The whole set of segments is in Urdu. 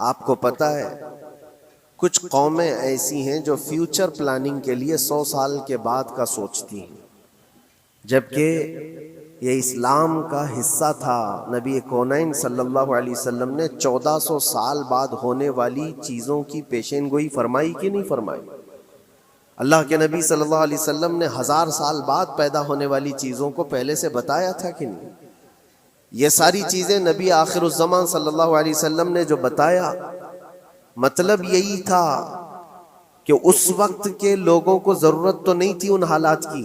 آپ کو پتہ ہے کچھ قومیں ایسی ہیں جو فیوچر پلاننگ کے لیے 100 سال کے بعد کا سوچتی ہیں، جبکہ یہ اسلام کا حصہ تھا۔ نبی کونین صلی اللہ علیہ وسلم نے 1400 سال بعد ہونے والی چیزوں کی پیشین گوئی فرمائی کہ نہیں فرمائی؟ اللہ کے نبی صلی اللہ علیہ وسلم نے 1000 سال بعد پیدا ہونے والی چیزوں کو پہلے سے بتایا تھا کہ نہیں؟ یہ ساری چیزیں نبی آخر الزمان صلی اللہ علیہ وسلم نے جو بتایا، مطلب یہی تھا کہ اس وقت کے لوگوں کو ضرورت تو نہیں تھی ان حالات کی،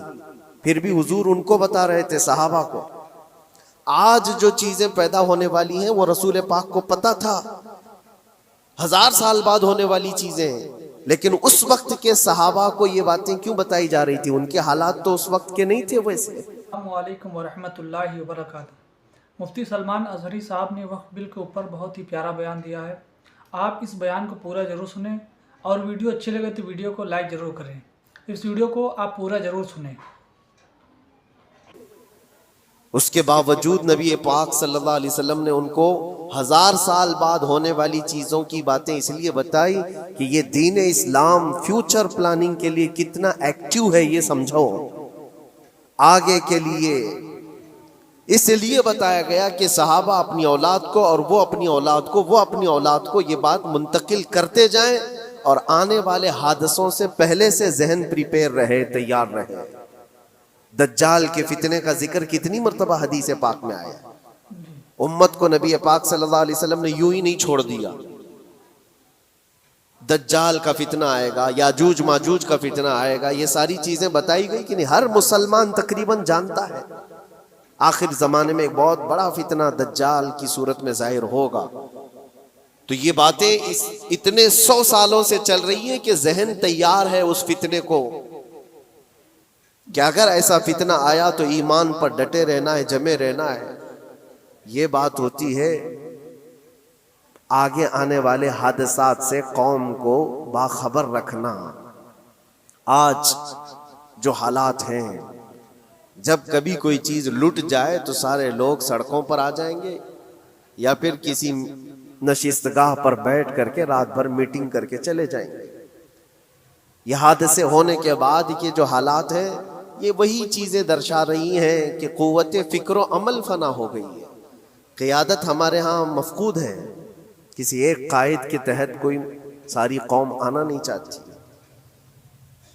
پھر بھی حضور ان کو بتا رہے تھے، صحابہ کو۔ آج جو چیزیں پیدا ہونے والی ہیں وہ رسول پاک کو پتا تھا، 1000 سال بعد ہونے والی چیزیں، لیکن اس وقت کے صحابہ کو یہ باتیں کیوں بتائی جا رہی تھی؟ ان کے حالات تو اس وقت کے نہیں تھے ویسے۔ السلام علیکم ورحمۃ اللہ وبرکاتہ۔ مفتی سلمان اظہری صاحب نے وقف بل کے اوپر بہت ہی پیارا بیان دیا ہے۔ آپ اس بیان کو پورا ضرور سنیں، اور ویڈیو اچھی لگے تو ویڈیو کو لائک ضرور کریں۔ اس ویڈیو کو آپ پورا ضرور سنیں۔ اس کے باوجود نبی پاک صلی اللہ علیہ وسلم نے ان کو 1000 سال بعد ہونے والی چیزوں کی باتیں اس لیے بتائی کہ یہ دین اسلام فیوچر پلاننگ کے لیے کتنا ایکٹیو ہے، یہ سمجھو آگے کے لیے۔ اس لیے بتایا گیا کہ صحابہ اپنی اولاد کو اور وہ اپنی اولاد کو، وہ اپنی اولاد کو یہ بات منتقل کرتے جائیں، اور آنے والے حادثوں سے پہلے سے ذہن پریپیئر رہے، تیار رہے۔ دجال کے فتنے کا ذکر کتنی مرتبہ حدیث پاک میں آیا، امت کو نبی پاک صلی اللہ علیہ وسلم نے یوں ہی نہیں چھوڑ دیا۔ دجال کا فتنہ آئے گا، یاجوج ماجوج کا فتنہ آئے گا، یہ ساری چیزیں بتائی گئی کہ نہیں؟ ہر مسلمان تقریباً جانتا ہے آخر زمانے میں ایک بہت بڑا فتنہ دجال کی صورت میں ظاہر ہوگا۔ تو یہ باتیں اتنے 100 سالوں سے چل رہی ہیں کہ ذہن تیار ہے اس فتنے کو کہ اگر ایسا فتنہ آیا تو ایمان پر ڈٹے رہنا ہے، جمے رہنا ہے۔ یہ بات ہوتی ہے آگے آنے والے حادثات سے قوم کو باخبر رکھنا۔ آج جو حالات ہیں، جب کبھی کوئی چیز لٹ جائے تو سارے لوگ سڑکوں پر آ جائیں گے، یا پھر کسی نشستگاہ پر بیٹھ کر کے رات بھر میٹنگ کر کے چلے جائیں گے۔ یہ حادثے ہونے کے بعد کے جو حالات ہیں، یہ وہی چیزیں درشا رہی ہیں کہ قوت فکر و عمل فنا ہو گئی ہے۔ قیادت ہمارے ہاں مفقود ہے، کسی ایک قائد کے تحت کوئی ساری قوم آنا نہیں چاہتی۔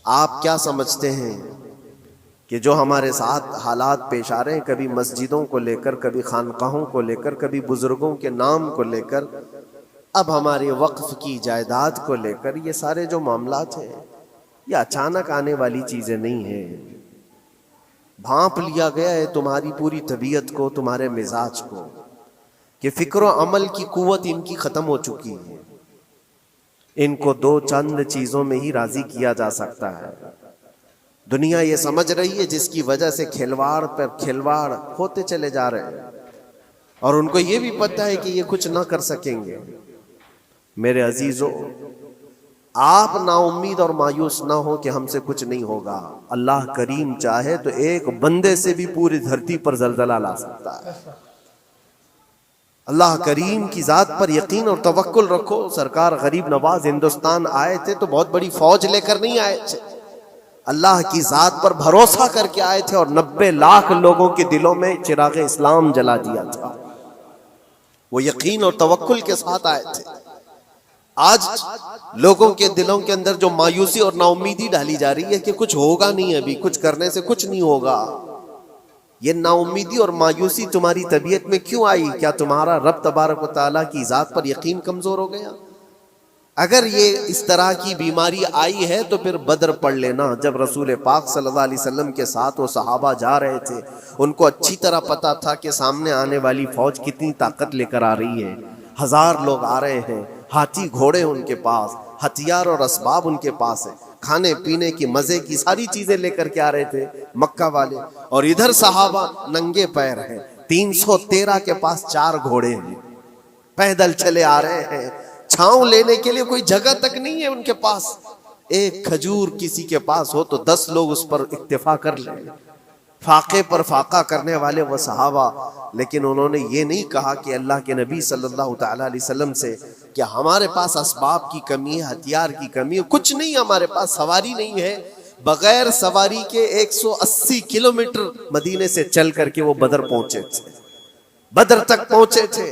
آپ کیا سمجھتے ہیں کہ جو ہمارے ساتھ حالات پیش آ رہے ہیں، کبھی مسجدوں کو لے کر، کبھی خانقاہوں کو لے کر، کبھی بزرگوں کے نام کو لے کر، اب ہماری وقف کی جائیداد کو لے کر، یہ سارے جو معاملات ہیں یہ اچانک آنے والی چیزیں نہیں ہیں۔ بھانپ لیا گیا ہے تمہاری پوری طبیعت کو، تمہارے مزاج کو، کہ فکر و عمل کی قوت ان کی ختم ہو چکی ہے۔ ان کو 2 چند چیزوں میں ہی راضی کیا جا سکتا ہے۔ دنیا یہ سمجھ رہی ہے، جس کی وجہ سے کھلواڑ پر کھلواڑ ہوتے چلے جا رہے ہیں، اور ان کو یہ بھی پتہ ہے کہ یہ کچھ نہ کر سکیں گے۔ میرے عزیزو، آپ نا امید اور مایوس نہ ہو کہ ہم سے کچھ نہیں ہوگا۔ اللہ کریم چاہے تو ایک بندے سے بھی پوری دھرتی پر زلزلہ لا سکتا ہے۔ اللہ کریم کی ذات پر یقین اور توکل رکھو۔ سرکار غریب نواز ہندوستان آئے تھے تو بہت بڑی فوج لے کر نہیں آئے تھے، اللہ کی ذات پر بھروسہ کر کے آئے تھے، اور 90 لاکھ لوگوں کے دلوں میں چراغ اسلام جلا دیا تھا۔ وہ یقین اور توکل کے ساتھ آئے تھے۔ آج لوگوں کے دلوں کے اندر جو مایوسی اور نا امیدی ڈالی جا رہی ہے کہ کچھ ہوگا نہیں، ابھی کچھ کرنے سے کچھ نہیں ہوگا، یہ نا امیدی اور مایوسی تمہاری طبیعت میں کیوں آئی؟ کیا تمہارا رب تبارک و تعالیٰ کی ذات پر یقین کمزور ہو گیا؟ اگر یہ اس طرح کی بیماری آئی ہے تو پھر بدر پڑھ لینا۔ جب رسول پاک صلی اللہ علیہ وسلم کے ساتھ وہ صحابہ جا رہے تھے، ان کو اچھی طرح پتا تھا کہ سامنے آنے والی فوج کتنی طاقت لے کر آ رہی ہے۔ 1000 لوگ آ رہے ہیں، ہاتھی گھوڑے ان کے پاس، ہتھیار اور اسباب ان کے پاس ہے، کھانے پینے کی مزے کی ساری چیزیں لے کر کے آ رہے تھے مکہ والے، اور ادھر صحابہ ننگے پیر ہیں۔ 313 کے پاس 4 گھوڑے ہیں، پیدل چلے آ رہے ہیں، چھاؤں لینے کے لیے کوئی جگہ تک نہیں ہے ان کے پاس۔ ایک کھجور کسی کے پاس ہو تو 10 لوگ اس پر اکتفا کر لیں۔ فاقے پر فاقہ کرنے والے وہ صحابہ، لیکن انہوں نے یہ نہیں کہا کہ اللہ کے نبی صلی اللہ تعالیٰ علیہ وسلم سے کہ ہمارے پاس اسباب کی کمی ہے، ہتھیار کی کمی ہے، کچھ نہیں، ہمارے پاس سواری نہیں ہے۔ بغیر سواری کے 180 کلومیٹر مدینے سے چل کر کے وہ بدر پہنچے تھے، بدر تک پہنچے تھے،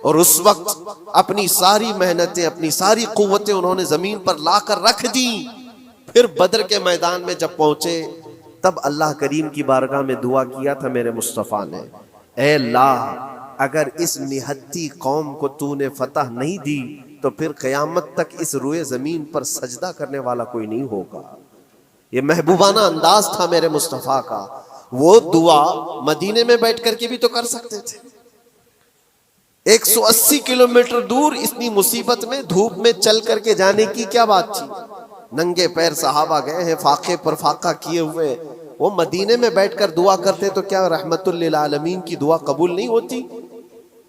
اور اس وقت اپنی ساری محنتیں، اپنی ساری قوتیں انہوں نے زمین پر لا کر رکھ دیں۔ پھر بدر کے میدان میں جب پہنچے تب اللہ کریم کی بارگاہ میں دعا کیا تھا میرے مصطفیٰ نے، اے اللہ اگر اس نہتی قوم کو تو نے فتح نہیں دی تو پھر قیامت تک اس روئے زمین پر سجدہ کرنے والا کوئی نہیں ہوگا۔ یہ محبوبانہ انداز تھا میرے مصطفیٰ کا۔ وہ دعا مدینے میں بیٹھ کر کے بھی تو کر سکتے تھے، 180 کلومیٹر دور اتنی مصیبت میں دھوپ میں چل کر کے جانے کی کیا بات تھی؟ ننگے پیر صحابہ گئے ہیں، فاقے پر فاقہ کیے ہوئے، وہ مدینے میں بیٹھ کر دعا کرتے تو کیا رحمت للعالمین کی دعا قبول نہیں ہوتی؟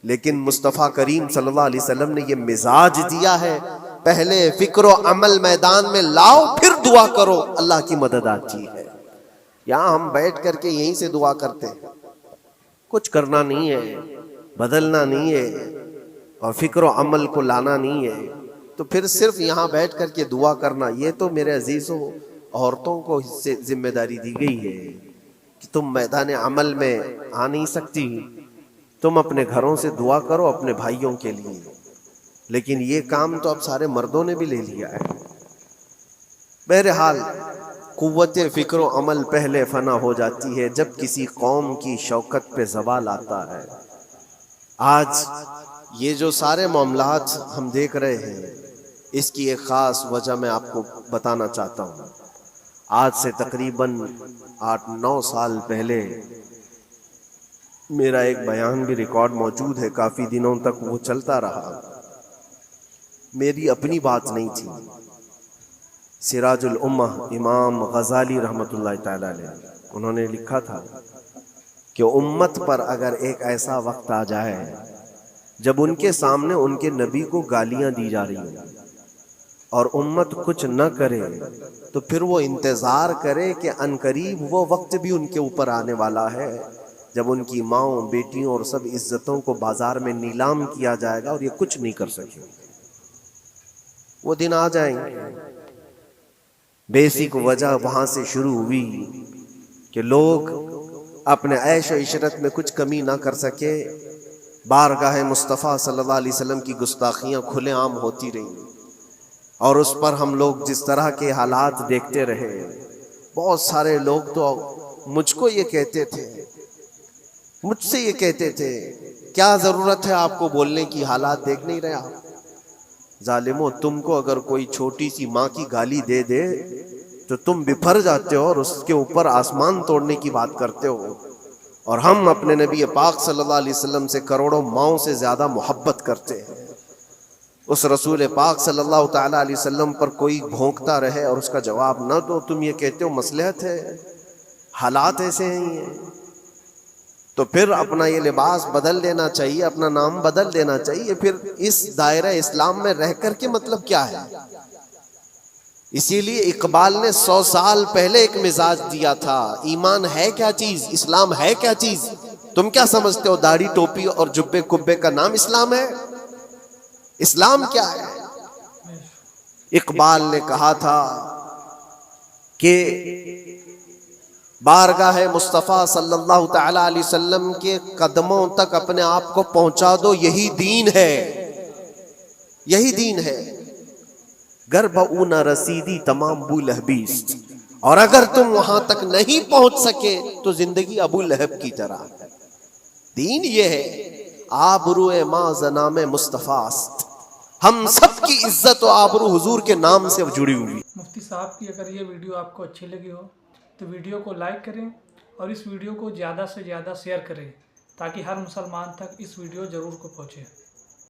لیکن مصطفیٰ کریم صلی اللہ علیہ وسلم نے یہ مزاج دیا ہے، پہلے فکر و عمل میدان میں لاؤ پھر دعا کرو، اللہ کی مدد آتی ہے۔ یہاں ہم بیٹھ کر کے یہیں سے دعا کرتے ہیں، کچھ کرنا نہیں ہے، بدلنا نہیں ہے، اور فکر و عمل کو لانا نہیں ہے، تو پھر صرف یہاں بیٹھ کر کے دعا کرنا، یہ تو میرے عزیزوں عورتوں کو اس سے ذمہ داری دی گئی ہے کہ تم میدان عمل میں آ نہیں سکتی، تم اپنے گھروں سے دعا کرو اپنے بھائیوں کے لیے، لیکن یہ کام تو اب سارے مردوں نے بھی لے لیا ہے۔ بہرحال قوت فکر و عمل پہلے فنا ہو جاتی ہے جب کسی قوم کی شوکت پہ زوال آتا ہے۔ آج یہ جو سارے معاملات ہم دیکھ رہے ہیں، اس کی ایک خاص وجہ میں آپ کو بتانا چاہتا ہوں۔ آج سے تقریباً 8-9 سال پہلے میرا ایک بیان بھی ریکارڈ موجود ہے، کافی دنوں تک وہ چلتا رہا، میری اپنی بات نہیں تھی۔ سراج الامہ امام غزالی رحمۃ اللہ تعالی علیہ، انہوں نے لکھا تھا کہ امت پر اگر ایک ایسا وقت آ جائے جب ان کے سامنے ان کے نبی کو گالیاں دی جا رہی ہیں اور امت کچھ نہ کرے، تو پھر وہ انتظار کرے کہ عنقریب وہ وقت بھی ان کے اوپر آنے والا ہے جب ان کی ماؤں، بیٹیوں اور سب عزتوں کو بازار میں نیلام کیا جائے گا اور یہ کچھ نہیں کر سکے۔ وہ دن آ جائیں گے۔ بیسک وجہ وہاں سے شروع ہوئی کہ لوگ اپنے عیش و عشرت میں کچھ کمی نہ کر سکے، بارگاہ مصطفیٰ صلی اللہ علیہ وسلم کی گستاخیاں کھلے عام ہوتی رہیں، اور اس پر ہم لوگ جس طرح کے حالات دیکھتے رہے۔ بہت سارے لوگ تو مجھ کو یہ کہتے تھے، مجھ سے یہ کہتے تھے، کیا ضرورت ہے آپ کو بولنے کی، حالات دیکھ نہیں رہے آپ؟ ظالموں، تم کو اگر کوئی چھوٹی سی ماں کی گالی دے دے تو تم بپھر جاتے ہو اور اس کے اوپر آسمان توڑنے کی بات کرتے ہو، اور ہم اپنے نبی پاک صلی اللہ علیہ وسلم سے کروڑوں ماؤں سے زیادہ محبت کرتے ہیں۔ اس رسول پاک صلی اللہ تعالیٰ علیہ وسلم پر کوئی بھونکتا رہے اور اس کا جواب نہ دو، تم یہ کہتے ہو مصلحت ہے، حالات ایسے ہیں یہ، تو پھر اپنا یہ لباس بدل دینا چاہیے، اپنا نام بدل دینا چاہیے۔ پھر اس دائرہ اسلام میں رہ کر کے مطلب کیا ہے؟ اسی لیے اقبال نے 100 سال پہلے ایک مزاج دیا تھا، ایمان ہے کیا چیز، اسلام ہے کیا چیز؟ تم کیا سمجھتے ہو داڑھی ٹوپی اور جبے کبے کا نام اسلام ہے؟ اسلام کیا ہے؟ اقبال نے کہا تھا کہ بارگاہ مصطفیٰ صلی اللہ تعالی علیہ وسلم کے قدموں تک اپنے آپ کو پہنچا دو، یہی دین ہے، یہی دین ہے۔ گر بہ نہ رسیدی تمام ابو لہبیست، اور اگر تم وہاں تک نہیں پہنچ سکے تو زندگی ابو لہب کی طرح۔ دین یہ ہے، آبرو ما زنام مصطفیٰ است، ہم سب کی عزت و آبرو حضور کے نام سے جڑی ہوئی۔ مفتی صاحب کی اگر یہ ویڈیو آپ کو اچھی لگی ہو تو ویڈیو کو لائک کریں اور اس ویڈیو کو زیادہ سے زیادہ شیئر کریں تاکہ ہر مسلمان تک اس ویڈیو ضرور کو پہنچے۔